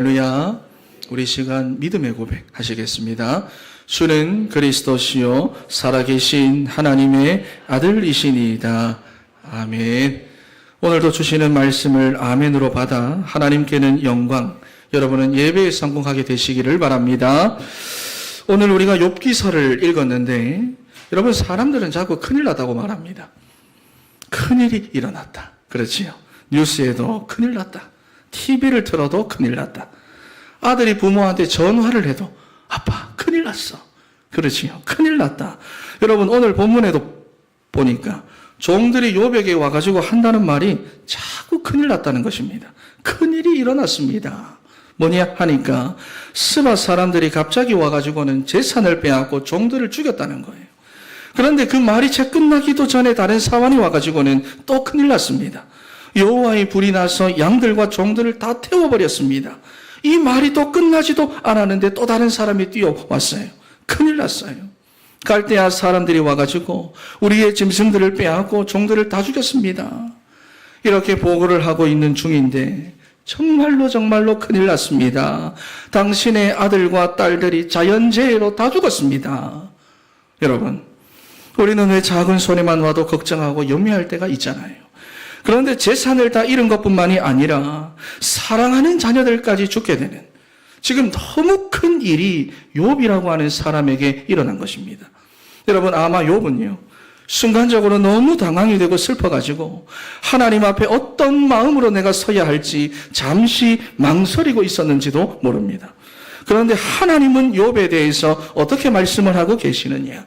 할렐루야. 우리 시간 믿음의 고백 하시겠습니다. 주는 그리스도시요 살아계신 하나님의 아들이시니이다. 아멘. 오늘도 주시는 말씀을 아멘으로 받아 하나님께는 영광, 여러분은 예배에 성공하게 되시기를 바랍니다. 오늘 우리가 욥기서를 읽었는데 여러분, 사람들은 자꾸 큰일 났다고 말합니다. 큰일이 일어났다. 그렇지요. 뉴스에도 큰일 났다. TV를 틀어도 큰일 났다. 아들이 부모한테 전화를 해도 아빠 큰일 났어. 그렇지요. 큰일 났다. 여러분, 오늘 본문에도 보니까 종들이 욥에게 와가지고 한다는 말이 자꾸 큰일 났다는 것입니다. 큰일이 일어났습니다. 뭐냐 하니까 스바 사람들이 갑자기 와가지고는 재산을 빼앗고 종들을 죽였다는 거예요. 그런데 그 말이 채 끝나기도 전에 다른 사환이 와가지고는 또 큰일 났습니다. 여호와의 불이 나서 양들과 종들을 다 태워버렸습니다. 이 말이 또 끝나지도 않았는데 또 다른 사람이 뛰어왔어요. 큰일 났어요. 갈대아 사람들이 와가지고 우리의 짐승들을 빼앗고 종들을 다 죽였습니다. 이렇게 보고를 하고 있는 중인데 정말로 큰일 났습니다. 당신의 아들과 딸들이 자연재해로 다 죽었습니다. 여러분, 우리는 왜 작은 손해만 와도 걱정하고 염려할 때가 있잖아요. 그런데 재산을 다 잃은 것뿐만이 아니라 사랑하는 자녀들까지 죽게 되는, 지금 너무 큰 일이 욥이라고 하는 사람에게 일어난 것입니다. 여러분, 아마 욥은요, 순간적으로 너무 당황이 되고 슬퍼가지고 하나님 앞에 어떤 마음으로 내가 서야 할지 잠시 망설이고 있었는지도 모릅니다. 그런데 하나님은 욥에 대해서 어떻게 말씀을 하고 계시느냐?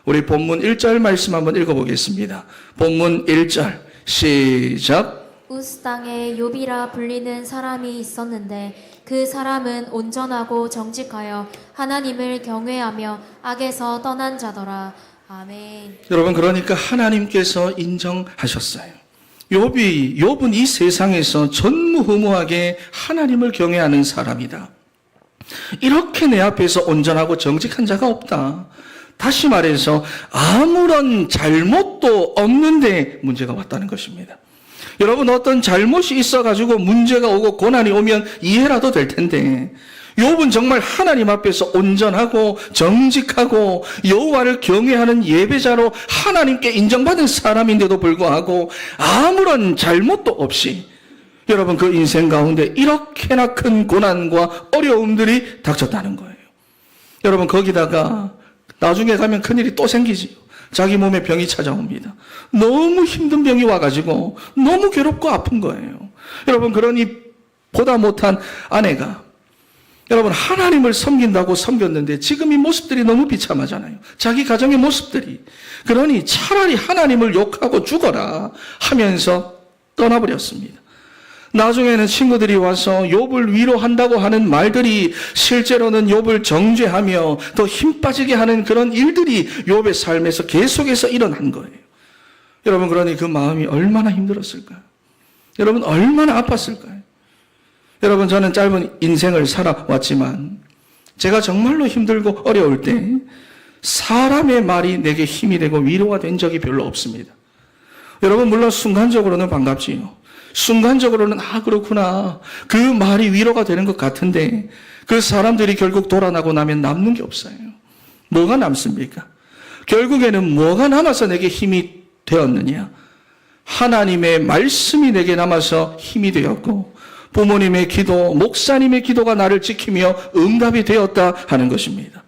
우리 본문 1절 말씀 한번 읽어보겠습니다. 본문 1절 시작. 우스 땅에 욥이라 불리는 사람이 있었는데 그 사람은 온전하고 정직하여 하나님을 경외하며 악에서 떠난 자더라. 아멘. 여러분, 그러니까 하나님께서 인정하셨어요. 욥은 이 세상에서 전무후무하게 하나님을 경외하는 사람이다. 이렇게 내 앞에서 온전하고 정직한 자가 없다. 다시 말해서 아무런 잘못도 없는데 문제가 왔다는 것입니다. 여러분, 어떤 잘못이 있어가지고 문제가 오고 고난이 오면 이해라도 될 텐데 욥은 정말 하나님 앞에서 온전하고 정직하고 여호와를 경외하는 예배자로 하나님께 인정받은 사람인데도 불구하고 아무런 잘못도 없이 여러분, 그 인생 가운데 이렇게나 큰 고난과 어려움들이 닥쳤다는 거예요. 여러분, 거기다가 나중에 가면 큰일이 또 생기지요. 자기 몸에 병이 찾아옵니다. 너무 힘든 병이 와가지고 너무 괴롭고 아픈 거예요. 여러분, 그러니 보다 못한 아내가 여러분, 하나님을 섬긴다고 섬겼는데 지금 이 모습들이 너무 비참하잖아요. 자기 가정의 모습들이. 그러니 차라리 하나님을 욕하고 죽어라 하면서 떠나버렸습니다. 나중에는 친구들이 와서 욥을 위로한다고 하는 말들이 실제로는 욥을 정죄하며 더 힘 빠지게 하는 그런 일들이 욥의 삶에서 계속해서 일어난 거예요. 여러분, 그러니 그 마음이 얼마나 힘들었을까요? 여러분, 얼마나 아팠을까요? 여러분, 저는 짧은 인생을 살아왔지만 제가 정말로 힘들고 어려울 때 사람의 말이 내게 힘이 되고 위로가 된 적이 별로 없습니다. 여러분, 물론 순간적으로는 반갑지요. 순간적으로는 그렇구나, 그 말이 위로가 되는 것 같은데 그 사람들이 결국 돌아나고 나면 남는 게 없어요. 뭐가 남습니까? 결국에는 뭐가 남아서 내게 힘이 되었느냐? 하나님의 말씀이 내게 남아서 힘이 되었고 부모님의 기도, 목사님의 기도가 나를 지키며 응답이 되었다 하는 것입니다.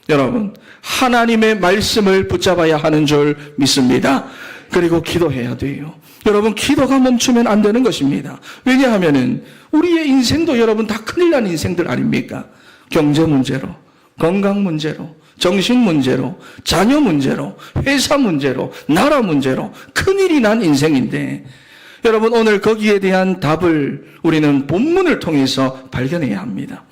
여러분, 하나님의 말씀을 붙잡아야 하는 줄 믿습니다. 그리고 기도해야 돼요. 여러분, 기도가 멈추면 안 되는 것입니다. 왜냐하면은 우리의 인생도 여러분 다 큰일 난 인생들 아닙니까? 경제 문제로, 건강 문제로, 정신 문제로, 자녀 문제로, 회사 문제로, 나라 문제로 큰일이 난 인생인데 여러분, 오늘 거기에 대한 답을 우리는 본문을 통해서 발견해야 합니다.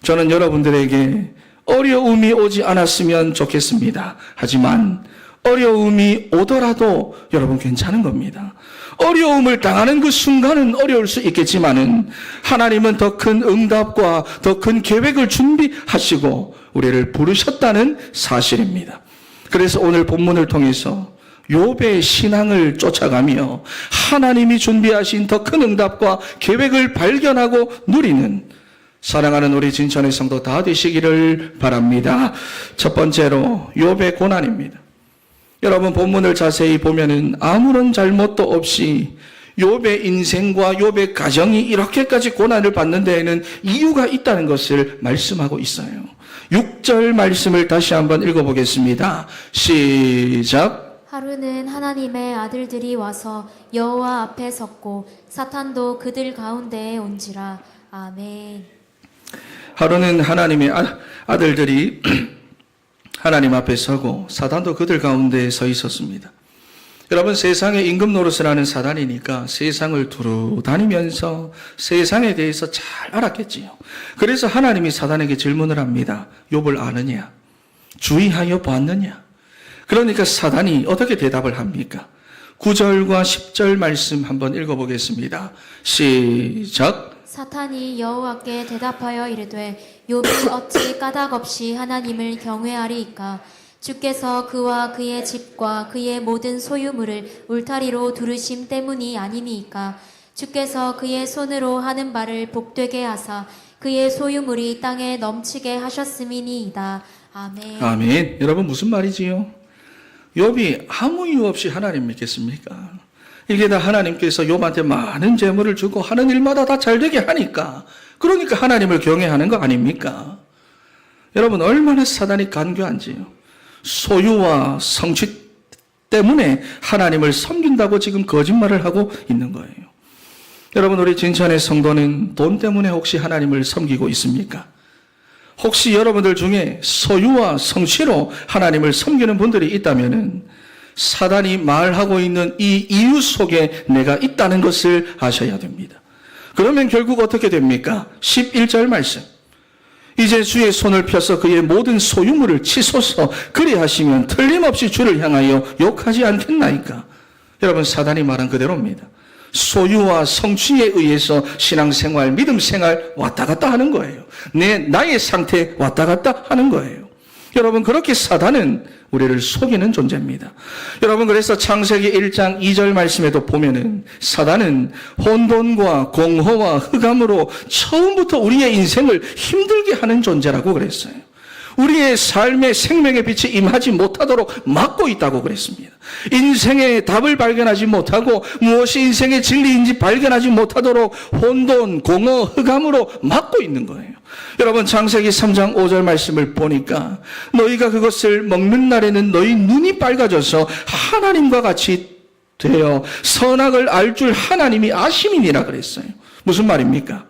저는 여러분들에게 어려움이 오지 않았으면 좋겠습니다. 하지만 어려움이 오더라도 여러분 괜찮은 겁니다. 어려움을 당하는 그 순간은 어려울 수 있겠지만은 하나님은 더 큰 응답과 더 큰 계획을 준비하시고 우리를 부르셨다는 사실입니다. 그래서 오늘 본문을 통해서 욥의 신앙을 쫓아가며 하나님이 준비하신 더 큰 응답과 계획을 발견하고 누리는 사랑하는 우리 진천의 성도 다 되시기를 바랍니다. 첫 번째로 욥의 고난입니다. 여러분 본문을 자세히 보면은 아무런 잘못도 없이 욥의 인생과 욥의 가정이 이렇게까지 고난을 받는 데에는 이유가 있다는 것을 말씀하고 있어요. 6절 말씀을 다시 한번 읽어보겠습니다. 시작. 하루는 하나님의 아들들이 와서 여호와 앞에 섰고 사탄도 그들 가운데에 온지라. 아멘. 하루는 하나님의 아들들이 하나님 앞에 서고 사단도 그들 가운데에 서 있었습니다. 여러분 세상의 임금 노릇을 하는 사단이니까 세상을 두루 다니면서 세상에 대해서 잘 알았겠지요. 그래서 하나님이 사단에게 질문을 합니다. 욥을 아느냐? 주의하여 보았느냐? 그러니까 사단이 어떻게 대답을 합니까? 9절과 10절 말씀 한번 읽어보겠습니다. 시작. 사탄이 여호와께 대답하여 이르되 욥이 어찌 까닭 없이 하나님을 경외하리이까? 주께서 그와 그의 집과 그의 모든 소유물을 울타리로 두르심 때문이 아니니이까? 주께서 그의 손으로 하는 바를 복되게 하사 그의 소유물이 땅에 넘치게 하셨음이니이다. 아멘. 아멘. 여러분 무슨 말이지요? 욥이 아무 이유 없이 하나님 믿겠습니까? 이게 다 하나님께서 욥한테 많은 재물을 주고 하는 일마다 다 잘되게 하니까, 그러니까 하나님을 경외하는 거 아닙니까? 여러분 얼마나 사단이 간교한지요. 소유와 성취 때문에 하나님을 섬긴다고 지금 거짓말을 하고 있는 거예요. 여러분 우리 진천의 성도는 돈 때문에 혹시 하나님을 섬기고 있습니까? 혹시 여러분들 중에 소유와 성취로 하나님을 섬기는 분들이 있다면은 사단이 말하고 있는 이 이유 속에 내가 있다는 것을 아셔야 됩니다. 그러면 결국 어떻게 됩니까? 11절 말씀. 이제 주의 손을 펴서 그의 모든 소유물을 치소서. 그리하시면 틀림없이 주를 향하여 욕하지 않겠나이까? 여러분 사단이 말한 그대로입니다. 소유와 성취에 의해서 신앙생활, 믿음생활 왔다 갔다 하는 거예요. 나의 상태 왔다 갔다 하는 거예요. 여러분 그렇게 사단은 우리를 속이는 존재입니다. 여러분 그래서 창세기 1장 2절 말씀에도 보면은 사단은 혼돈과 공허와 흑암으로 처음부터 우리의 인생을 힘들게 하는 존재라고 그랬어요. 우리의 삶의 생명의 빛이 임하지 못하도록 막고 있다고 그랬습니다. 인생의 답을 발견하지 못하고 무엇이 인생의 진리인지 발견하지 못하도록 혼돈, 공허, 흑암으로 막고 있는 거예요. 여러분 창세기 3장 5절 말씀을 보니까 너희가 그것을 먹는 날에는 너희 눈이 빨개져서 하나님과 같이 되어 선악을 알 줄 하나님이 아심이니라 그랬어요. 무슨 말입니까?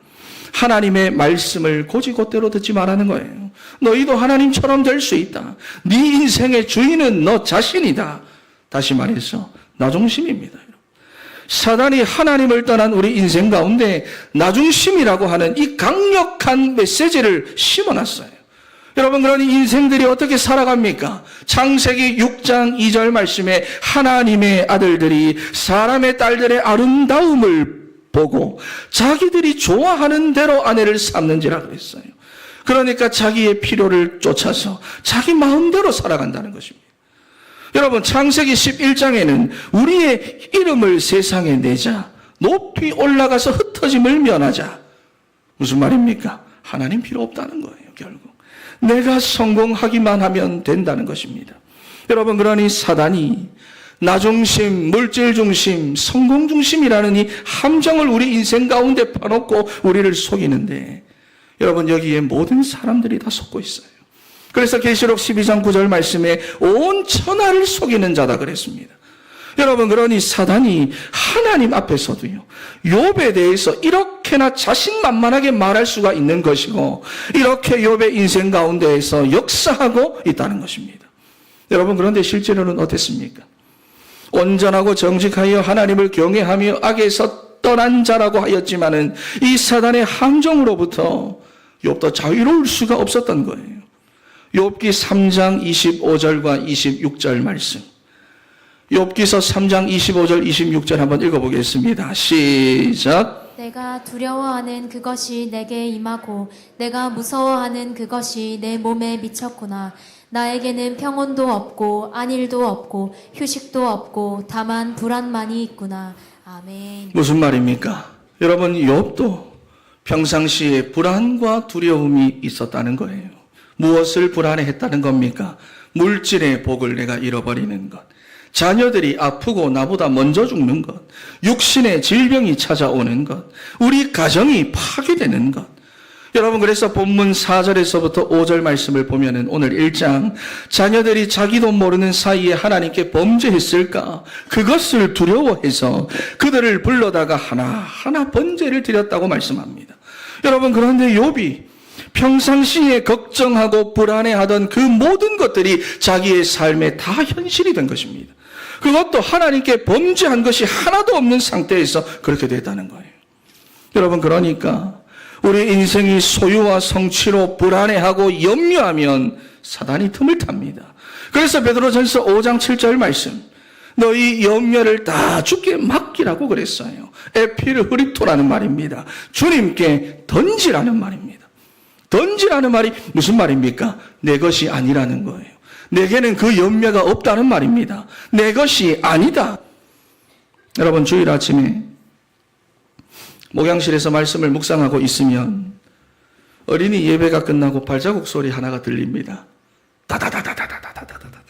하나님의 말씀을 고지고대로 듣지 말라는 거예요. 너희도 하나님처럼 될 수 있다. 네 인생의 주인은 너 자신이다. 다시 말해서 나중심입니다. 사단이 하나님을 떠난 우리 인생 가운데 나중심이라고 하는 이 강력한 메시지를 심어놨어요. 여러분 그러니 인생들이 어떻게 살아갑니까? 창세기 6장 2절 말씀에 하나님의 아들들이 사람의 딸들의 아름다움을 보고 자기들이 좋아하는 대로 아내를 삼는지라 그랬어요. 그러니까 자기의 필요를 쫓아서 자기 마음대로 살아간다는 것입니다. 여러분 창세기 11장에는 우리의 이름을 세상에 내자, 높이 올라가서 흩어짐을 면하자. 무슨 말입니까? 하나님 필요 없다는 거예요. 결국 내가 성공하기만 하면 된다는 것입니다. 여러분 그러니 사단이 나중심, 물질중심, 성공중심이라는 이 함정을 우리 인생 가운데 파놓고 우리를 속이는데 여러분 여기에 모든 사람들이 다 속고 있어요. 그래서 계시록 12장 9절 말씀에 온 천하를 속이는 자다 그랬습니다. 여러분 그러니 사단이 하나님 앞에서도요 욥에 대해서 이렇게나 자신만만하게 말할 수가 있는 것이고 이렇게 욥의 인생 가운데에서 역사하고 있다는 것입니다. 여러분 그런데 실제로는 어땠습니까? 온전하고 정직하여 하나님을 경외하며 악에서 떠난 자라고 하였지만은 이 사단의 함정으로부터 욥도 자유로울 수가 없었던 거예요. 욥기 3장 25절과 26절 말씀. 욥기서 3장 25절 26절 한번 읽어보겠습니다. 시작. 내가 두려워하는 그것이 내게 임하고 내가 무서워하는 그것이 내 몸에 미쳤구나. 나에게는 평온도 없고 안일도 없고 휴식도 없고 다만 불안만이 있구나. 아멘. 무슨 말입니까? 여러분 욥도 평상시에 불안과 두려움이 있었다는 거예요. 무엇을 불안해했다는 겁니까? 물질의 복을 내가 잃어버리는 것, 자녀들이 아프고 나보다 먼저 죽는 것, 육신의 질병이 찾아오는 것, 우리 가정이 파괴되는 것. 여러분, 그래서 본문 4절에서부터 5절 말씀을 보면은 오늘 1장, 자녀들이 자기도 모르는 사이에 하나님께 범죄했을까? 그것을 두려워해서 그들을 불러다가 하나하나 번제를 드렸다고 말씀합니다. 여러분, 그런데 욥이 평상시에 걱정하고 불안해하던 그 모든 것들이 자기의 삶에 다 현실이 된 것입니다. 그것도 하나님께 범죄한 것이 하나도 없는 상태에서 그렇게 됐다는 거예요. 여러분, 그러니까 우리 인생이 소유와 성취로 불안해하고 염려하면 사단이 틈을 탑니다. 그래서 베드로전서 5장 7절 말씀, 너희 염려를 다 주께 맡기라고 그랬어요. 에피르흐리토라는 말입니다. 주님께 던지라는 말입니다. 던지라는 말이 무슨 말입니까? 내 것이 아니라는 거예요. 내게는 그 염려가 없다는 말입니다. 내 것이 아니다. 여러분, 주일 아침에 목양실에서 말씀을 묵상하고 있으면 어린이 예배가 끝나고 발자국 소리 하나가 들립니다. 다다다다다다다다다다.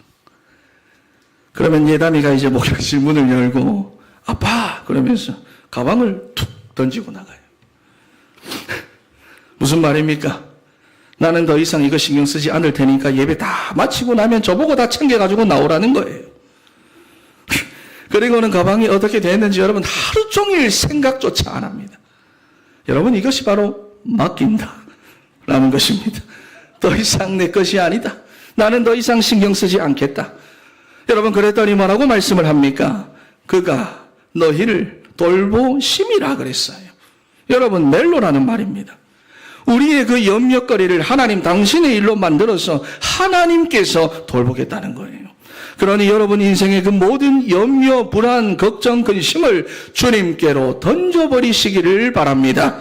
그러면 예담이가 이제 목양실 문을 열고 아빠 그러면서 가방을 툭 던지고 나가요. 무슨 말입니까? 나는 더 이상 이거 신경 쓰지 않을 테니까 예배 다 마치고 나면 저보고 다 챙겨가지고 나오라는 거예요. 그리고는 가방이 어떻게 됐는지 여러분 하루 종일 생각조차 안 합니다. 여러분, 이것이 바로 맡긴다라는 것입니다. 더 이상 내 것이 아니다. 나는 더 이상 신경 쓰지 않겠다. 여러분, 그랬더니 뭐라고 말씀을 합니까? 그가 너희를 돌보심이라 그랬어요. 여러분, 멜로라는 말입니다. 우리의 그 염려거리를 하나님 당신의 일로 만들어서 하나님께서 돌보겠다는 거예요. 그러니 여러분 인생의 그 모든 염려, 불안, 걱정, 근심을 주님께로 던져버리시기를 바랍니다.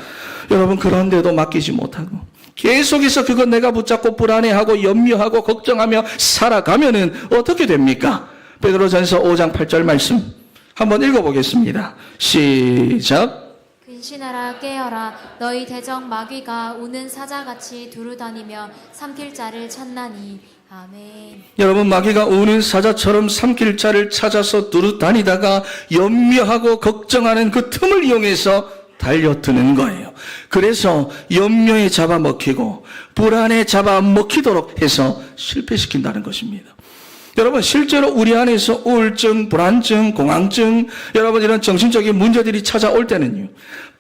여러분, 그런데도 맡기지 못하고 계속해서 그것 내가 붙잡고 불안해하고 염려하고 걱정하며 살아가면은 어떻게 됩니까? 베드로전서 5장 8절 말씀 한번 읽어보겠습니다. 시작. 근신하라 깨어라 너희 대적 마귀가 우는 사자같이 두루다니며 삼킬 자를 찾나니. 아멘. 여러분, 마귀가 우는 사자처럼 삼킬 자를 찾아서 두루다니다가 염려하고 걱정하는 그 틈을 이용해서 달려드는 거예요. 그래서 염려에 잡아먹히고 불안에 잡아먹히도록 해서 실패시킨다는 것입니다. 여러분, 실제로 우리 안에서 우울증, 불안증, 공황증, 여러분 이런 정신적인 문제들이 찾아올 때는요,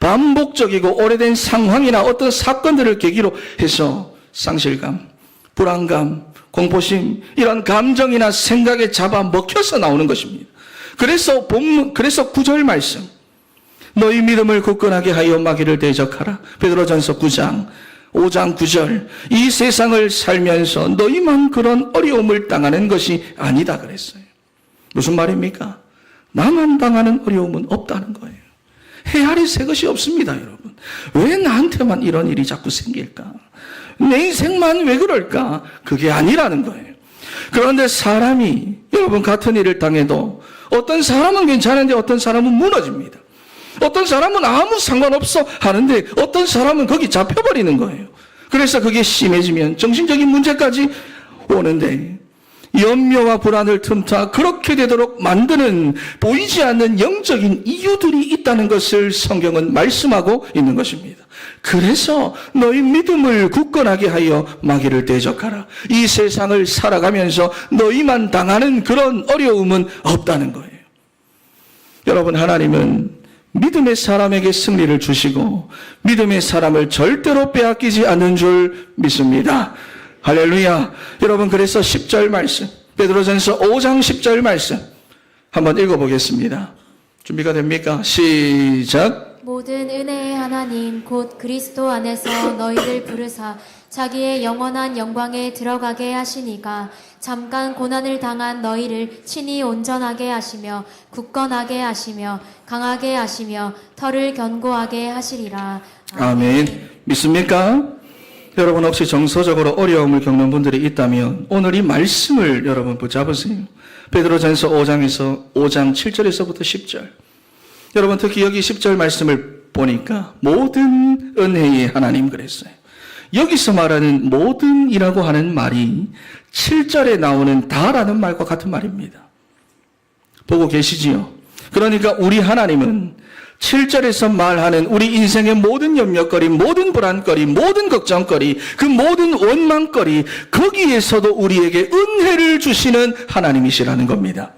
반복적이고 오래된 상황이나 어떤 사건들을 계기로 해서 상실감, 불안감, 공포심, 이런 감정이나 생각에 잡아먹혀서 나오는 것입니다. 그래서 9절 말씀, 너희 믿음을 굳건하게 하여 마귀를 대적하라. 베드로전서 9장 5장 9절, 이 세상을 살면서 너희만 그런 어려움을 당하는 것이 아니다 그랬어요. 무슨 말입니까? 나만 당하는 어려움은 없다는 거예요. 헤아리 새 것이 없습니다, 여러분. 왜 나한테만 이런 일이 자꾸 생길까? 내 인생만 왜 그럴까? 그게 아니라는 거예요. 그런데 사람이 여러분 같은 일을 당해도 어떤 사람은 괜찮은데 어떤 사람은 무너집니다. 어떤 사람은 아무 상관없어 하는데 어떤 사람은 거기 잡혀버리는 거예요. 그래서 그게 심해지면 정신적인 문제까지 오는데 염려와 불안을 틈타 그렇게 되도록 만드는 보이지 않는 영적인 이유들이 있다는 것을 성경은 말씀하고 있는 것입니다. 그래서 너희 믿음을 굳건하게 하여 마귀를 대적하라. 이 세상을 살아가면서 너희만 당하는 그런 어려움은 없다는 거예요. 여러분, 하나님은 믿음의 사람에게 승리를 주시고 믿음의 사람을 절대로 빼앗기지 않는 줄 믿습니다. 할렐루야. 여러분, 그래서 10절 말씀, 베드로전서 5장 10절 말씀 한번 읽어보겠습니다. 준비가 됩니까? 시작. 모든 은혜의 하나님 곧 그리스도 안에서 너희를 부르사 자기의 영원한 영광에 들어가게 하시니가 잠깐 고난을 당한 너희를 친히 온전하게 하시며 굳건하게 하시며 강하게 하시며 털을 견고하게 하시리라. 아멘. 믿습니까? 여러분, 혹시 정서적으로 어려움을 겪는 분들이 있다면 오늘 이 말씀을 여러분 붙잡으세요. 베드로전서 5장 7절에서부터 10절. 여러분, 특히 여기 10절 말씀을 보니까 모든 은혜의 하나님 그랬어요. 여기서 말하는 모든이라고 하는 말이 7절에 나오는 다라는 말과 같은 말입니다. 보고 계시지요? 그러니까 우리 하나님은 7절에서 말하는 우리 인생의 모든 염려거리, 모든 불안거리, 모든 걱정거리, 그 모든 원망거리, 거기에서도 우리에게 은혜를 주시는 하나님이시라는 겁니다.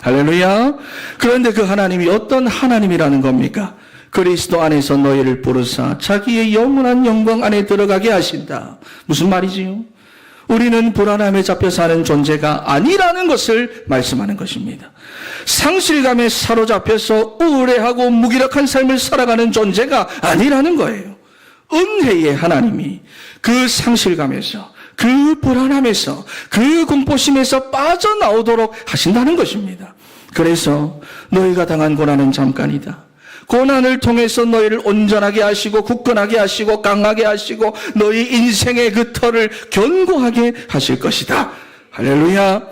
할렐루야. 그런데 그 하나님이 어떤 하나님이라는 겁니까? 그리스도 안에서 너희를 부르사 자기의 영원한 영광 안에 들어가게 하신다. 무슨 말이지요? 우리는 불안함에 잡혀 사는 존재가 아니라는 것을 말씀하는 것입니다. 상실감에 사로잡혀서 우울해하고 무기력한 삶을 살아가는 존재가 아니라는 거예요. 은혜의 하나님이 그 상실감에서, 그 불안함에서, 그 공포심에서 빠져나오도록 하신다는 것입니다. 그래서 너희가 당한 고난은 잠깐이다. 고난을 통해서 너희를 온전하게 하시고 굳건하게 하시고 강하게 하시고 너희 인생의 그 터를 견고하게 하실 것이다. 할렐루야.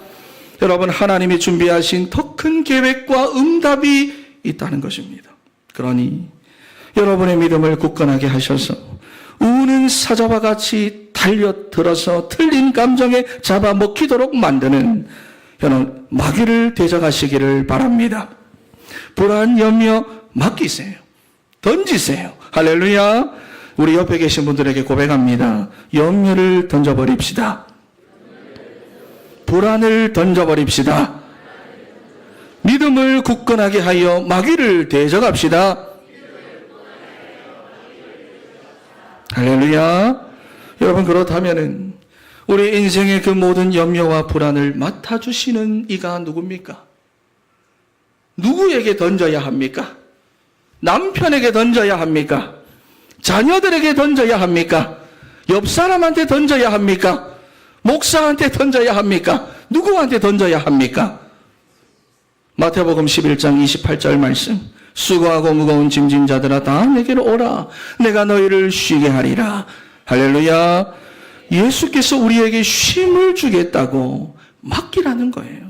여러분, 하나님이 준비하신 더 큰 계획과 응답이 있다는 것입니다. 그러니 여러분의 믿음을 굳건하게 하셔서 우는 사자와 같이 달려들어서 틀린 감정에 잡아먹히도록 만드는 여러분 마귀를 대적하시기를 바랍니다. 불안, 염려 맡기세요. 던지세요. 할렐루야. 우리 옆에 계신 분들에게 고백합니다. 염려를 던져버립시다. 불안을 던져버립시다. 믿음을 굳건하게 하여 마귀를 대적합시다. 할렐루야. 여러분, 그렇다면은 우리 인생의 그 모든 염려와 불안을 맡아주시는 이가 누굽니까? 누구에게 던져야 합니까? 남편에게 던져야 합니까? 자녀들에게 던져야 합니까? 옆 사람한테 던져야 합니까? 목사한테 던져야 합니까? 누구한테 던져야 합니까? 마태복음 11장 28절 말씀. 수고하고 무거운 짐진 자들아 다 내게로 오라. 내가 너희를 쉬게 하리라. 할렐루야. 예수께서 우리에게 쉼을 주겠다고 맡기라는 거예요.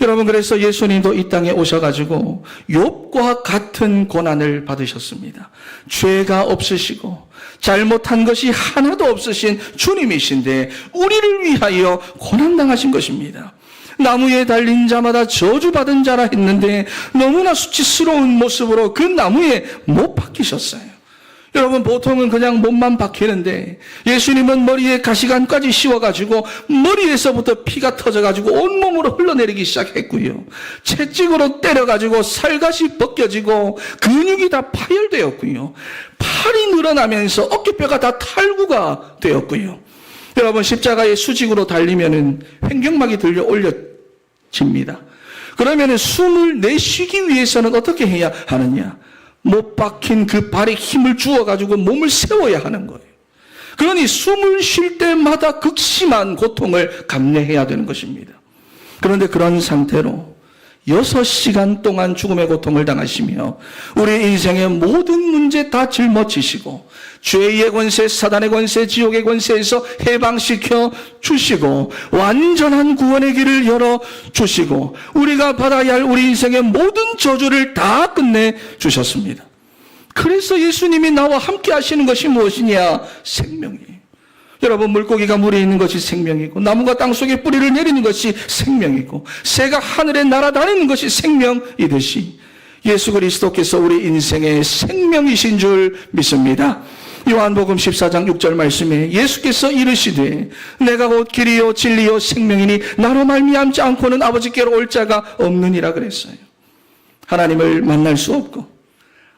여러분, 그래서 예수님도 이 땅에 오셔가지고 욥과 같은 고난을 받으셨습니다. 죄가 없으시고 잘못한 것이 하나도 없으신 주님이신데 우리를 위하여 고난당하신 것입니다. 나무에 달린 자마다 저주받은 자라 했는데 너무나 수치스러운 모습으로 그 나무에 못 박히셨어요. 여러분, 보통은 그냥 몸만 박히는데 예수님은 머리에 가시관까지 씌워가지고 머리에서부터 피가 터져가지고 온몸으로 흘러내리기 시작했고요. 채찍으로 때려가지고 살갗이 벗겨지고 근육이 다 파열되었고요. 팔이 늘어나면서 어깨뼈가 다 탈구가 되었고요. 여러분, 십자가에 수직으로 달리면은 횡격막이 들려 올려집니다. 그러면은 숨을 내쉬기 위해서는 어떻게 해야 하느냐? 못 박힌 그 발에 힘을 주어가지고 몸을 세워야 하는 거예요. 그러니 숨을 쉴 때마다 극심한 고통을 감내해야 되는 것입니다. 그런데 그런 상태로 6시간 동안 죽음의 고통을 당하시며 우리 인생의 모든 문제 다 짊어지시고 죄의 권세, 사단의 권세, 지옥의 권세에서 해방시켜 주시고 완전한 구원의 길을 열어 주시고 우리가 받아야 할 우리 인생의 모든 저주를 다 끝내 주셨습니다. 그래서 예수님이 나와 함께 하시는 것이 무엇이냐? 생명이에요. 여러분, 물고기가 물에 있는 것이 생명이고 나무가 땅속에 뿌리를 내리는 것이 생명이고 새가 하늘에 날아다니는 것이 생명이듯이 예수 그리스도께서 우리 인생의 생명이신 줄 믿습니다. 요한복음 14장 6절 말씀에 예수께서 이르시되 내가 곧 길이요 진리요 생명이니 나로 말미암지 않고는 아버지께로 올 자가 없느니라 그랬어요. 하나님을 만날 수 없고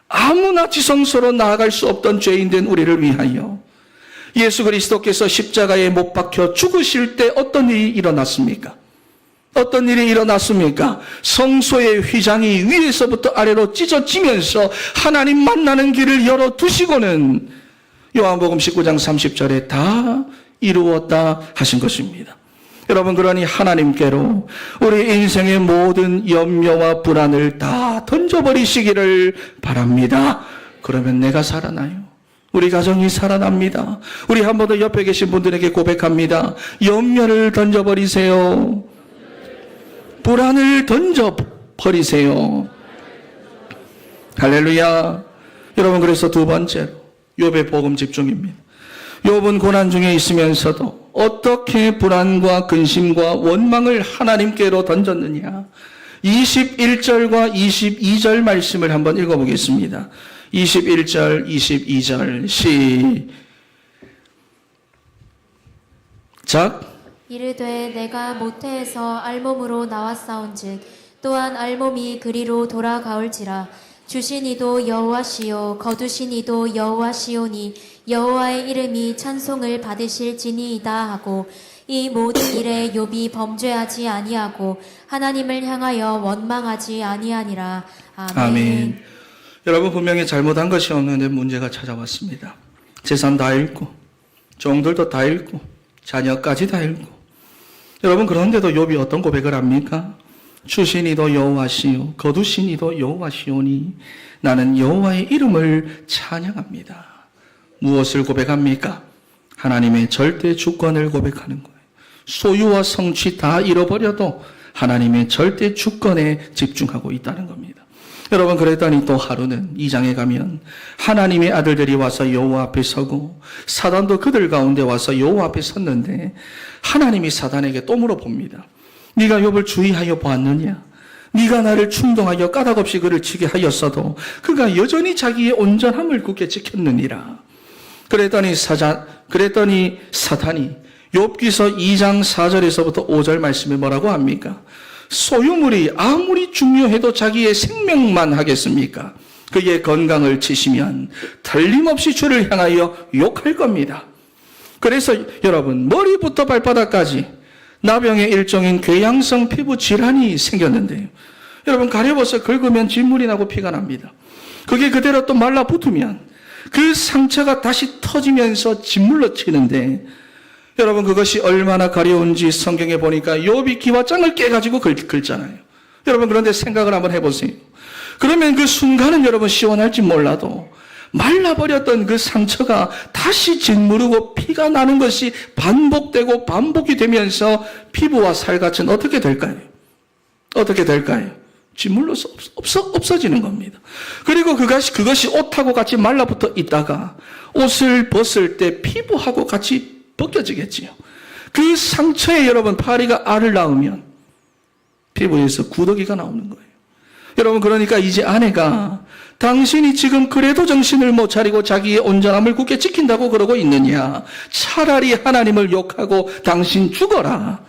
아무나 지성소로 나아갈 수 없던 죄인된 우리를 위하여 예수 그리스도께서 십자가에 못 박혀 죽으실 때 어떤 일이 일어났습니까? 어떤 일이 일어났습니까? 성소의 휘장이 위에서부터 아래로 찢어지면서 하나님 만나는 길을 열어두시고는 요한복음 19장 30절에 다 이루었다 하신 것입니다. 여러분, 그러니 하나님께로 우리 인생의 모든 염려와 불안을 다 던져버리시기를 바랍니다. 그러면 내가 살아나요. 우리 가정이 살아납니다. 우리 한 번 더 옆에 계신 분들에게 고백합니다. 염려를 던져버리세요. 불안을 던져버리세요. 할렐루야. 여러분, 그래서 두 번째로 욥의 복음 집중입니다. 욥은 고난 중에 있으면서도 어떻게 불안과 근심과 원망을 하나님께로 던졌느냐. 21절과 22절 말씀을 한번 읽어보겠습니다. 21절, 22절 시작. 이르되 내가 모태에서 알몸으로 나왔사온즉 또한 알몸이 그리로 돌아가올지라. 주신 이도 여호와시요 거두신 이도 여호와시오니 여호와의 이름이 찬송을 받으실지니이다 하고, 이 모든 일에 욥이 범죄하지 아니하고 하나님을 향하여 원망하지 아니하니라. 아멘. 아멘. 여러분, 분명히 잘못한 것이 없는데 문제가 찾아왔습니다. 재산 다 잃고, 종들도 다 잃고, 자녀까지 다 잃고. 여러분, 그런데도 욥이 어떤 고백을 합니까? 주신 이도 여호와시요 거두신 이도 여호와시오니 나는 여호와의 이름을 찬양합니다. 무엇을 고백합니까? 하나님의 절대 주권을 고백하는 거예요. 소유와 성취 다 잃어버려도 하나님의 절대 주권에 집중하고 있다는 겁니다. 여러분, 그랬더니 또 하루는 2장에 가면 하나님의 아들들이 와서 여호와 앞에 서고 사단도 그들 가운데 와서 여호와 앞에 섰는데, 하나님이 사단에게 또 물어봅니다. 네가 욥을 주의하여 보았느냐? 네가 나를 충동하여 까닭없이 그를 치게 하였어도 그가 여전히 자기의 온전함을 굳게 지켰느니라. 그랬더니 사탄이 욥기서 2장 4절에서부터 5절 말씀에 뭐라고 합니까? 소유물이 아무리 중요해도 자기의 생명만 하겠습니까? 그의 건강을 치시면 틀림없이 주를 향하여 욕할 겁니다. 그래서 여러분, 머리부터 발바닥까지 나병의 일종인 궤양성 피부 질환이 생겼는데요. 여러분, 가려워서 긁으면 진물이 나고 피가 납니다. 그게 그대로 또 말라붙으면 그 상처가 다시 터지면서 진물로 치는데, 여러분, 그것이 얼마나 가려운지 성경에 보니까 욥이 기와장을 깨가지고 긁잖아요. 여러분, 그런데 생각을 한번 해보세요. 그러면 그 순간은 여러분 시원할지 몰라도 말라버렸던 그 상처가 다시 짓무르고 피가 나는 것이 반복되고 반복이 되면서 피부와 살갗은 어떻게 될까요? 어떻게 될까요? 짓물러서 없어지는 겁니다. 그리고 그것이 옷하고 같이 말라붙어 있다가 옷을 벗을 때 피부하고 같이 벗겨지겠지요. 그 상처에 여러분 파리가 알을 낳으면 피부에서 구더기가 나오는 거예요. 여러분, 그러니까 이제 아내가 당신이 지금 그래도 정신을 못 차리고 자기의 온전함을 굳게 지킨다고 그러고 있느냐? 차라리 하나님을 욕하고 당신 죽어라.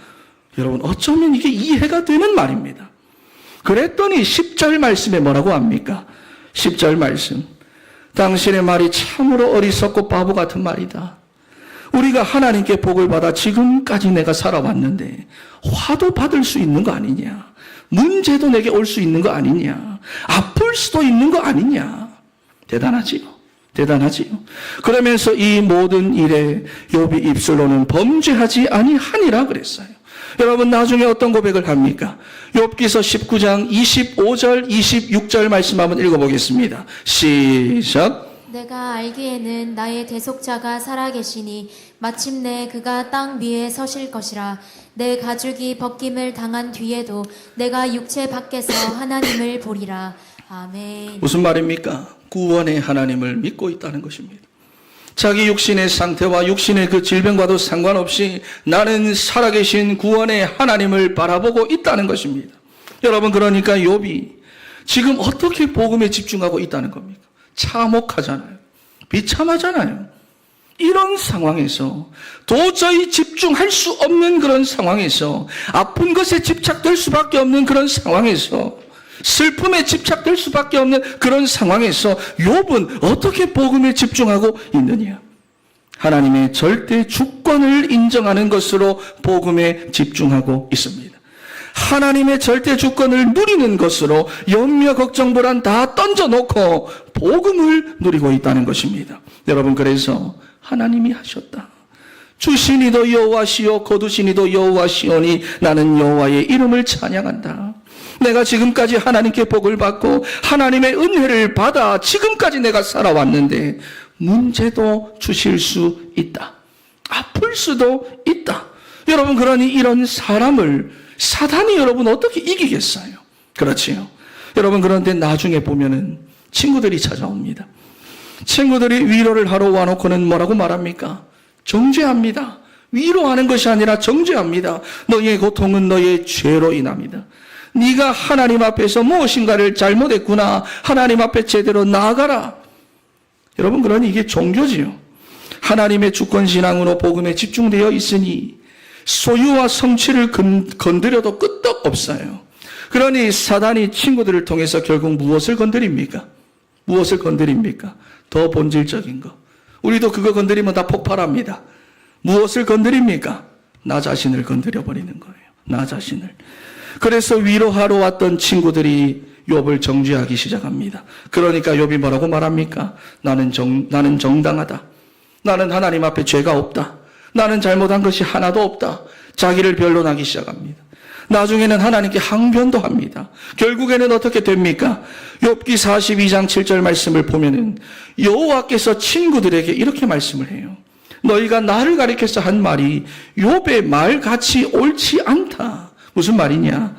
여러분, 어쩌면 이게 이해가 되는 말입니다. 그랬더니 10절 말씀에 뭐라고 합니까? 10절 말씀. 당신의 말이 참으로 어리석고 바보 같은 말이다. 우리가 하나님께 복을 받아 지금까지 내가 살아왔는데 화도 받을 수 있는 거 아니냐? 문제도 내게 올 수 있는 거 아니냐? 아플 수도 있는 거 아니냐? 대단하지요. 대단하지요. 그러면서 이 모든 일에 욥이 입술로는 범죄하지 아니하니라 그랬어요. 여러분, 나중에 어떤 고백을 합니까? 욥기서 19장 25절 26절 말씀 한번 읽어보겠습니다. 시작. 내가 알기에는 나의 대속자가 살아계시니 마침내 그가 땅 위에 서실 것이라. 내 가죽이 벗김을 당한 뒤에도 내가 육체 밖에서 하나님을 보리라. 아멘. 무슨 말입니까? 구원의 하나님을 믿고 있다는 것입니다. 자기 육신의 상태와 육신의 그 질병과도 상관없이 나는 살아계신 구원의 하나님을 바라보고 있다는 것입니다. 여러분, 그러니까 욥이 지금 어떻게 복음에 집중하고 있다는 겁니까? 참혹하잖아요. 비참하잖아요. 이런 상황에서 도저히 집중할 수 없는 그런 상황에서 아픈 것에 집착될 수밖에 없는 그런 상황에서 슬픔에 집착될 수밖에 없는 그런 상황에서 욥은 어떻게 복음에 집중하고 있느냐? 하나님의 절대 주권을 인정하는 것으로 복음에 집중하고 있습니다. 하나님의 절대 주권을 누리는 것으로 염려, 걱정, 불안 다 던져놓고 복음을 누리고 있다는 것입니다. 여러분, 그래서 하나님이 하셨다. 주신 이도 여호와시요 거두신 이도 여호와시오니 나는 여호와의 이름을 찬양한다. 내가 지금까지 하나님께 복을 받고 하나님의 은혜를 받아 지금까지 내가 살아왔는데 문제도 주실 수 있다. 아플 수도 있다. 여러분, 그러니 이런 사람을 사단이 여러분 어떻게 이기겠어요? 그렇지요. 여러분, 그런데 나중에 보면은 친구들이 찾아옵니다. 친구들이 위로를 하러 와놓고는 뭐라고 말합니까? 정죄합니다. 위로하는 것이 아니라 정죄합니다. 너희의 고통은 너희의 죄로 인합니다. 네가 하나님 앞에서 무엇인가를 잘못했구나. 하나님 앞에 제대로 나아가라. 여러분, 그러니 이게 종교지요. 하나님의 주권신앙으로 복음에 집중되어 있으니 소유와 성취를 건드려도 끄떡 없어요. 그러니 사단이 친구들을 통해서 결국 무엇을 건드립니까? 무엇을 건드립니까? 더 본질적인 거. 우리도 그거 건드리면 다 폭발합니다. 무엇을 건드립니까? 나 자신을 건드려버리는 거예요. 나 자신을. 그래서 위로하러 왔던 친구들이 욥을 정죄하기 시작합니다. 그러니까 욥이 뭐라고 말합니까? 나는 정당하다. 나는 하나님 앞에 죄가 없다. 나는 잘못한 것이 하나도 없다. 자기를 변론하기 시작합니다. 나중에는 하나님께 항변도 합니다. 결국에는 어떻게 됩니까? 욥기 42장 7절 말씀을 보면은 여호와께서 친구들에게 이렇게 말씀을 해요. 너희가 나를 가리켜서 한 말이 욥의 말같이 옳지 않다. 무슨 말이냐?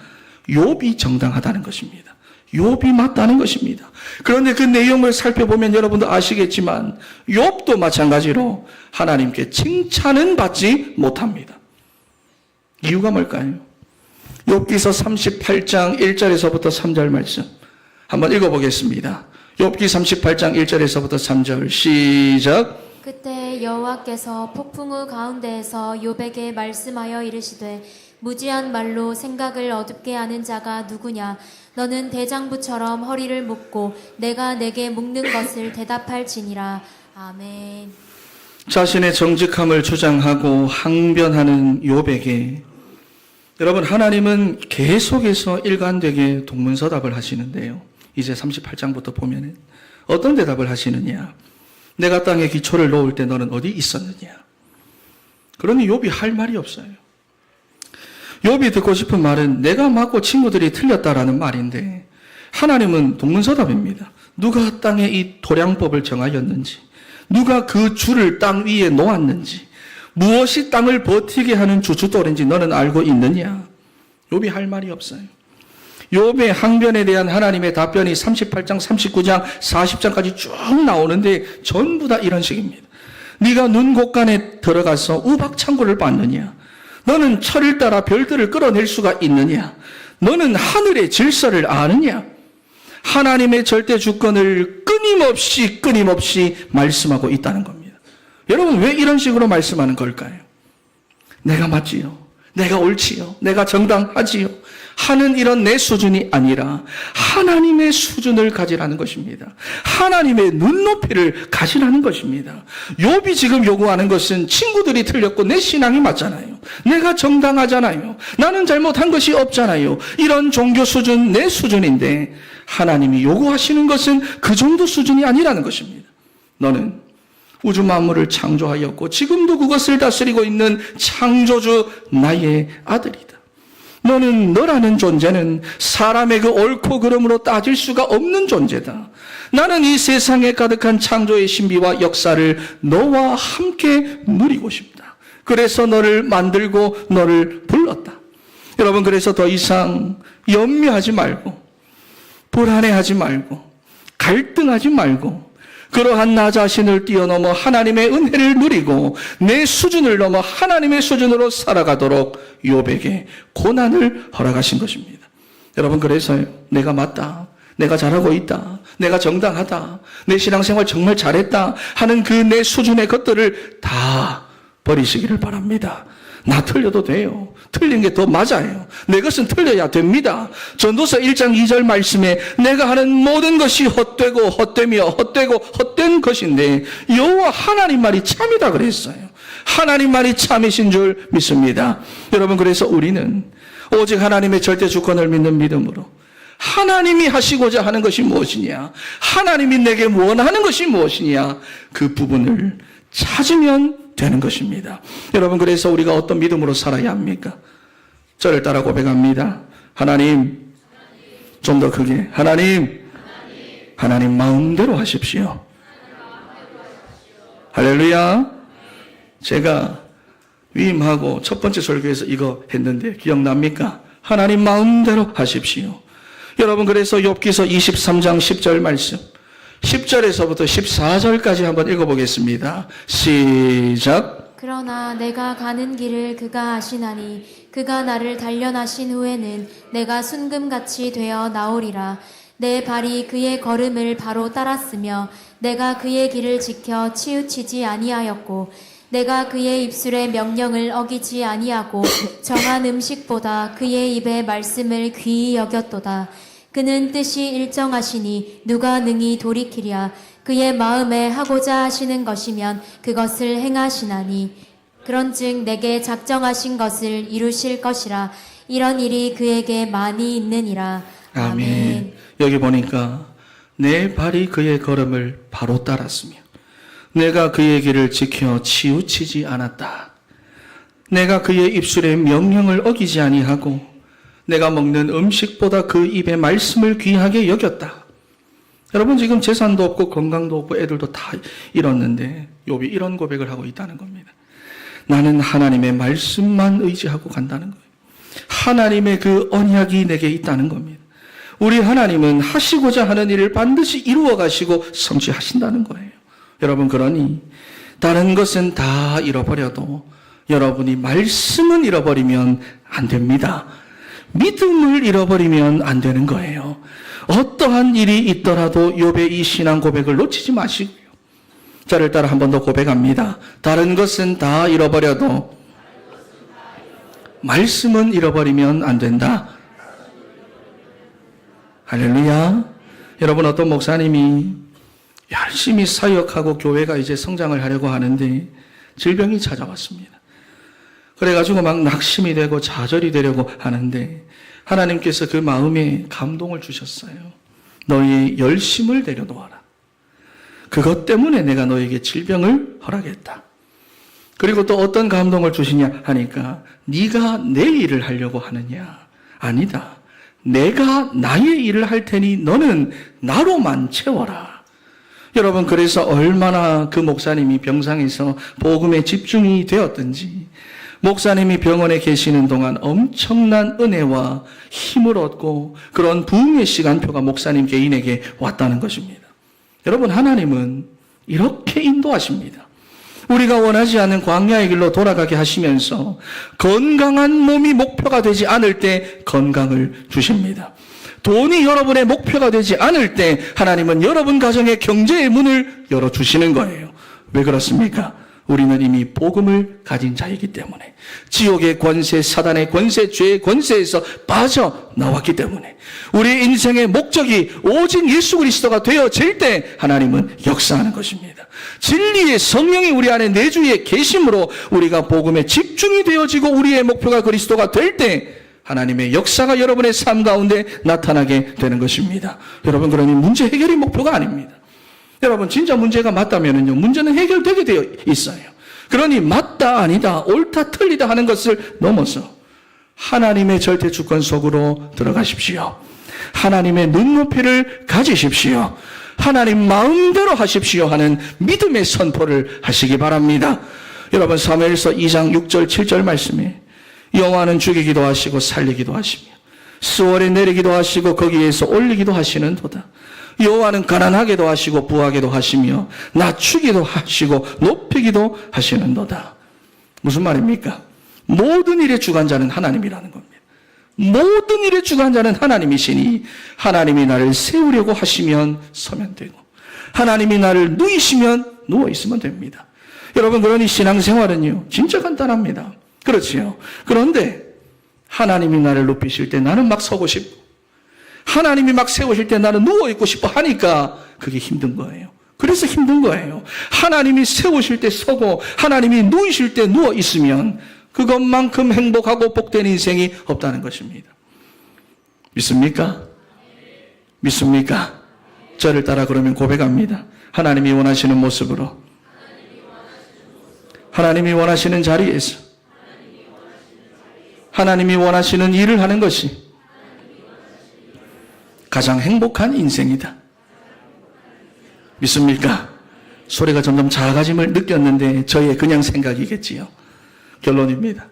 욥이 정당하다는 것입니다. 욥이 맞다는 것입니다. 그런데 그 내용을 살펴보면 여러분도 아시겠지만 욥도 마찬가지로 하나님께 칭찬은 받지 못합니다. 이유가 뭘까요? 욥기서 38장 1절에서부터 3절 말씀 한번 읽어보겠습니다. 욥기 38장 1절에서부터 3절 시작. 그때 여호와께서 폭풍우 가운데에서 욥에게 말씀하여 이르시되 무지한 말로 생각을 어둡게 하는 자가 누구냐? 너는 대장부처럼 허리를 묶고 내가 내게 묶는 것을 대답할지니라. 아멘. 자신의 정직함을 주장하고 항변하는 욥에게 여러분, 하나님은 계속해서 일관되게 동문서답을 하시는데요. 이제 38장부터 보면은 어떤 대답을 하시느냐? 내가 땅에 기초를 놓을 때 너는 어디 있었느냐? 그러니 욥이 할 말이 없어요. 욥이 듣고 싶은 말은 내가 맞고 친구들이 틀렸다라는 말인데 하나님은 동문서답입니다. 누가 땅에 이 도량법을 정하였는지, 누가 그 줄을 땅 위에 놓았는지, 무엇이 땅을 버티게 하는 주춧돌인지 너는 알고 있느냐? 욥이 할 말이 없어요. 욥의 항변에 대한 하나님의 답변이 38장, 39장, 40장까지 쭉 나오는데 전부 다 이런 식입니다. 네가 눈 곳간에 들어가서 우박창고를 봤느냐? 너는 철을 따라 별들을 끌어낼 수가 있느냐? 너는 하늘의 질서를 아느냐? 하나님의 절대 주권을 끊임없이 말씀하고 있다는 겁니다. 여러분, 왜 이런 식으로 말씀하는 걸까요? 내가 맞지요. 내가 옳지요. 내가 정당하지요. 하는 이런 내 수준이 아니라 하나님의 수준을 가지라는 것입니다. 하나님의 눈높이를 가지라는 것입니다. 욥이 지금 요구하는 것은 친구들이 틀렸고 내 신앙이 맞잖아요. 내가 정당하잖아요. 나는 잘못한 것이 없잖아요. 이런 종교 수준, 내 수준인데 하나님이 요구하시는 것은 그 정도 수준이 아니라는 것입니다. 너는 우주 만물을 창조하였고 지금도 그것을 다스리고 있는 창조주 나의 아들이다. 너는 너라는 존재는 사람의 그 옳고 그름으로 따질 수가 없는 존재다. 나는 이 세상에 가득한 창조의 신비와 역사를 너와 함께 누리고 싶다. 그래서 너를 만들고 너를 불렀다. 여러분, 그래서 더 이상 염려하지 말고 불안해하지 말고 갈등하지 말고 그러한 나 자신을 뛰어넘어 하나님의 은혜를 누리고 내 수준을 넘어 하나님의 수준으로 살아가도록 욥에게 고난을 허락하신 것입니다. 여러분, 그래서요, 내가 맞다, 내가 잘하고 있다, 내가 정당하다, 내 신앙생활 정말 잘했다 하는 그 내 수준의 것들을 다 버리시기를 바랍니다. 나 틀려도 돼요. 틀린 게 더 맞아요. 내 것은 틀려야 됩니다. 전도서 1장 2절 말씀에 내가 하는 모든 것이 헛되고 헛되며 헛되고 헛된 것인데 여호와 하나님 말이 참이다 그랬어요. 하나님 말이 참이신 줄 믿습니다. 여러분, 그래서 우리는 오직 하나님의 절대 주권을 믿는 믿음으로 하나님이 하시고자 하는 것이 무엇이냐, 하나님이 내게 원하는 것이 무엇이냐, 그 부분을 찾으면 되는 것입니다. 여러분, 그래서 우리가 어떤 믿음으로 살아야 합니까? 저를 따라 고백합니다. 하나님, 좀 더 크게, 하나님 마음대로 하십시오. 할렐루야. 제가 위임하고 첫 번째 설교에서 이거 했는데 기억납니까? 하나님 마음대로 하십시오. 여러분, 그래서 욥기서 23장 10절 말씀, 10절에서부터 14절까지 한번 읽어보겠습니다. 시작. 그러나 내가 가는 길을 그가 아시나니 그가 나를 단련하신 후에는 내가 순금같이 되어 나오리라. 내 발이 그의 걸음을 바로 따랐으며 내가 그의 길을 지켜 치우치지 아니하였고 내가 그의 입술의 명령을 어기지 아니하고 정한 음식보다 그의 입의 말씀을 귀히 여겼도다. 그는 뜻이 일정하시니 누가 능히 돌이키랴. 그의 마음에 하고자 하시는 것이면 그것을 행하시나니 그런즉 내게 작정하신 것을 이루실 것이라. 이런 일이 그에게 많이 있느니라. 아멘. 여기 보니까 내 발이 그의 걸음을 바로 따랐으며 내가 그의 길을 지켜 치우치지 않았다. 내가 그의 입술의 명령을 어기지 아니하고 내가 먹는 음식보다 그 입의 말씀을 귀하게 여겼다. 여러분 지금 재산도 없고 건강도 없고 애들도 다 잃었는데 욥이 이런 고백을 하고 있다는 겁니다. 나는 하나님의 말씀만 의지하고 간다는 거예요. 하나님의 그 언약이 내게 있다는 겁니다. 우리 하나님은 하시고자 하는 일을 반드시 이루어 가시고 성취하신다는 거예요. 여러분 그러니 다른 것은 다 잃어버려도 여러분이 말씀은 잃어버리면 안 됩니다. 믿음을 잃어버리면 안 되는 거예요. 어떠한 일이 있더라도 욥의 이 신앙 고백을 놓치지 마시고요. 저를 따라 한 번 더 고백합니다. 다른 것은 다 잃어버려도 말씀은 잃어버리면 안 된다. 할렐루야. 여러분 어떤 목사님이 열심히 사역하고 교회가 이제 성장을 하려고 하는데 질병이 찾아왔습니다. 그래가지고 막 낙심이 되고 좌절이 되려고 하는데 하나님께서 그 마음에 감동을 주셨어요. 너희의 열심을 내려놓아라. 그것 때문에 내가 너에게 질병을 허락했다. 그리고 또 어떤 감동을 주시냐 하니까 네가 내 일을 하려고 하느냐? 아니다. 내가 나의 일을 할 테니 너는 나로만 채워라. 여러분 그래서 얼마나 그 목사님이 병상에서 복음에 집중이 되었든지 목사님이 병원에 계시는 동안 엄청난 은혜와 힘을 얻고 그런 부흥의 시간표가 목사님 개인에게 왔다는 것입니다. 여러분 하나님은 이렇게 인도하십니다. 우리가 원하지 않는 광야의 길로 돌아가게 하시면서 건강한 몸이 목표가 되지 않을 때 건강을 주십니다. 돈이 여러분의 목표가 되지 않을 때 하나님은 여러분 가정의 경제의 문을 열어주시는 거예요. 왜 그렇습니까? 우리는 이미 복음을 가진 자이기 때문에 지옥의 권세, 사단의 권세, 죄의 권세에서 빠져나왔기 때문에 우리의 인생의 목적이 오직 예수 그리스도가 되어질 때 하나님은 역사하는 것입니다. 진리의 성령이 우리 안에 내주에 계심으로 우리가 복음에 집중이 되어지고 우리의 목표가 그리스도가 될 때 하나님의 역사가 여러분의 삶 가운데 나타나게 되는 것입니다. 여러분 그러니 문제 해결이 목표가 아닙니다. 여러분 진짜 문제가 맞다면요 문제는 해결되게 되어 있어요. 그러니 맞다 아니다 옳다 틀리다 하는 것을 넘어서 하나님의 절대 주권 속으로 들어가십시오. 하나님의 눈높이를 가지십시오. 하나님 마음대로 하십시오 하는 믿음의 선포를 하시기 바랍니다. 여러분 사무엘서 2장 6절 7절 말씀에 여호와는 죽이기도 하시고 살리기도 하시며 수월에 내리기도 하시고 거기에서 올리기도 하시는도다. 여호와는 가난하게도 하시고 부하게도 하시며 낮추기도 하시고 높이기도 하시는도다. 무슨 말입니까? 모든 일의 주관자는 하나님이라는 겁니다. 모든 일의 주관자는 하나님이시니 하나님이 나를 세우려고 하시면 서면 되고 하나님이 나를 누이시면 누워 있으면 됩니다. 여러분 그러니 신앙생활은요 진짜 간단합니다. 그렇지요. 그런데 하나님이 나를 높이실 때 나는 막 서고 싶고 하나님이 막 세우실 때 나는 누워있고 싶어 하니까 그게 힘든 거예요. 그래서 힘든 거예요. 하나님이 세우실 때 서고 하나님이 누이실 때 누워있으면 그것만큼 행복하고 복된 인생이 없다는 것입니다. 믿습니까? 믿습니까? 저를 따라 그러면 고백합니다. 하나님이 원하시는 모습으로 하나님이 원하시는 자리에서 하나님이 원하시는 일을 하는 것이 가장 행복한 인생이다. 믿습니까? 소리가 점점 작아짐을 느꼈는데 저의 그냥 생각이겠지요. 결론입니다.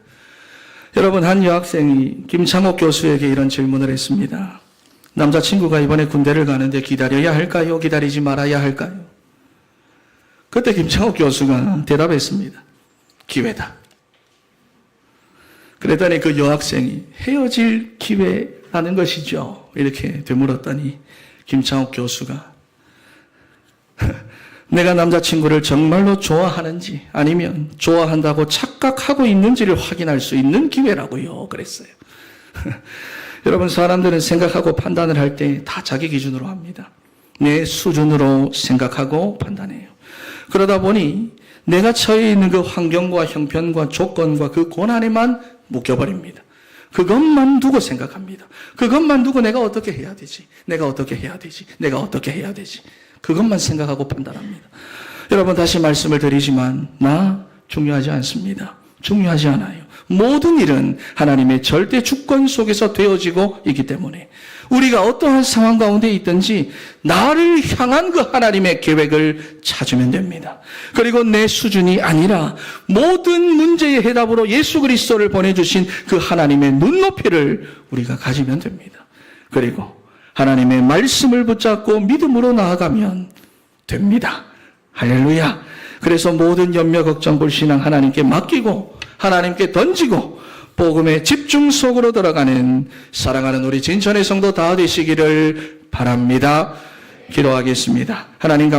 여러분 한 여학생이 김창옥 교수에게 이런 질문을 했습니다. 남자친구가 이번에 군대를 가는데 기다려야 할까요? 기다리지 말아야 할까요? 그때 김창옥 교수가 대답했습니다. 기회다. 그랬더니 그 여학생이 헤어질 기회라는 것이죠. 이렇게 되물었더니 김창옥 교수가 내가 남자친구를 정말로 좋아하는지 아니면 좋아한다고 착각하고 있는지를 확인할 수 있는 기회라고요. 그랬어요. 여러분, 사람들은 생각하고 판단을 할 때 다 자기 기준으로 합니다. 내 수준으로 생각하고 판단해요. 그러다 보니 내가 처해 있는 그 환경과 형편과 조건과 그 고난에만 묶여버립니다. 그것만 두고 생각합니다. 그것만 두고 내가 어떻게 해야 되지? 내가 어떻게 해야 되지? 내가 어떻게 해야 되지? 그것만 생각하고 판단합니다. 여러분, 다시 말씀을 드리지만 나 중요하지 않습니다. 중요하지 않아요. 모든 일은 하나님의 절대 주권 속에서 되어지고 있기 때문에 우리가 어떠한 상황 가운데 있든지 나를 향한 그 하나님의 계획을 찾으면 됩니다. 그리고 내 수준이 아니라 모든 문제의 해답으로 예수 그리스도를 보내주신 그 하나님의 눈높이를 우리가 가지면 됩니다. 그리고 하나님의 말씀을 붙잡고 믿음으로 나아가면 됩니다. 할렐루야. 그래서 모든 염려, 걱정, 불신앙 하나님께 맡기고 하나님께 던지고 복음의 집중 속으로 들어가는 사랑하는 우리 진천의 성도 다 되시기를 바랍니다. 기도하겠습니다. 하나님 감사합니다.